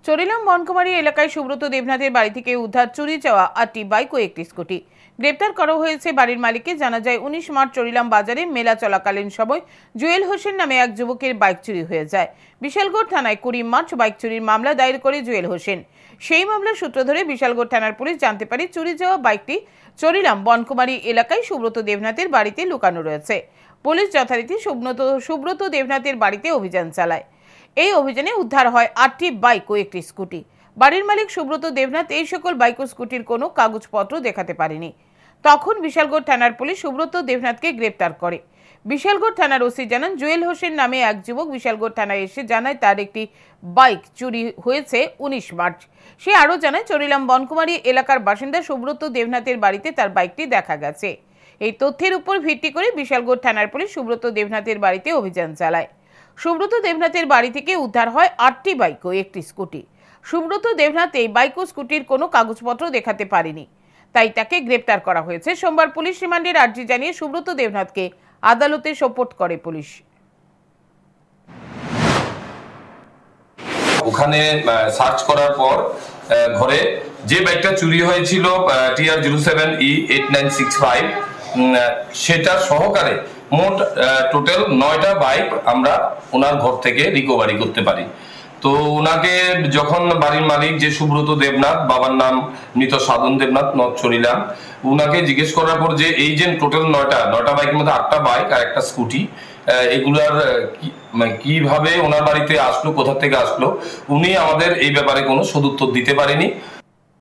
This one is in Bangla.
চরিলাম বনকুমারী এলাকায় সুব্রত দেবনাথের বাড়ি থেকে উদ্ধার চুরি যাওয়া 8টি বাইক ও একটি স্কুটি। গ্রেপ্তার করা হয়েছে বাড়ির মালিককে। জানা যায় 19 মার্চ চরিলাম বাজারে মেলা চলাকালীন সময় জুয়েল হোসেন নামে এক যুবকের বাইক চুরি হয়ে যায়। বিশালগড় থানায় 20 মার্চ বাইক চুরির মামলা দায়ের করে জুয়েল হোসেন। সেই মামলার সূত্র ধরে বিশালগড় থানার পুলিশ জানতে পারে চুরি যাওয়া বাইকটি চরিলাম বনকুমারী এলাকায় সুব্রত দেবনাথের বাড়িতে লুকানো রয়েছে। পুলিশ যথারীতি সুব্রত দেবনাথের বাড়িতে অভিযান চালায়। এই অভিযানে উদ্ধার হয় 8টি বাইক ও একটি স্কুটি। বাড়ির মালিক সুব্রত দেবনাথ এই সকল বাইক ও স্কুটির কোনো কাগজপত্র দেখাতে পারেনি। তখন বিশালগড় থানার পুলিশ সুব্রত দেবনাথকে গ্রেপ্তার করে। বিশালগড় থানার ওসি জানান, জুয়েল হোসেন নামে এক যুবক বিশালগড় থানায় এসে জানায় তার একটি বাইক চুরি হয়েছে 19 মার্চ। সে আরও জানায় চরিলাম বনকুমারী এলাকার বাসিন্দা সুব্রত দেবনাথের বাড়িতে তার বাইকটি দেখা গেছে। এই তথ্যের উপর ভিত্তি করে বিশালগড় থানার পুলিশ সুব্রত দেবনাথের বাড়িতে অভিযান চালায়। সুব্রত দেবনাথের বাড়ি থেকে উদ্ধার হয় 8টি বাইক ও একটি স্কুটি। সুব্রত দেবনাথ এই বাইক ও স্কুটির কোনো কাগজপত্র দেখাতে পারেনি, তাই তাকে গ্রেপ্তার করা হয়েছে। সোমবার পুলিশ রিমান্ডের আর্জি জানিয়ে সুব্রত দেবনাথকে আদালতে সোপর্দ করে পুলিশ। ওখানে সার্চ করার পর ঘরে যে বাইকটা চুরি হয়েছিল TR07E8965 সেটা সহকারে মোট টোটাল 9টা বাইক আমরা ওনার ঘর থেকে রিকভারি করতে পারি। তো ওনাকে যখন বাড়ির মালিক যে সুব্রত দেবনাথ, বাবার নাম মৃত সাধন দেবনাথ, নর্থ চরিলাম, ওনাকে জিজ্ঞেস করার পর যে এই যে টোটাল 9টা বাইকের মধ্যে 8টা বাইক আর একটা স্কুটি, এগুলার কিভাবে ওনার বাড়িতে আসলো, কোথা থেকে আসলো, উনি আমাদের এই ব্যাপারে কোনো সদুত্তর দিতে পারেনি।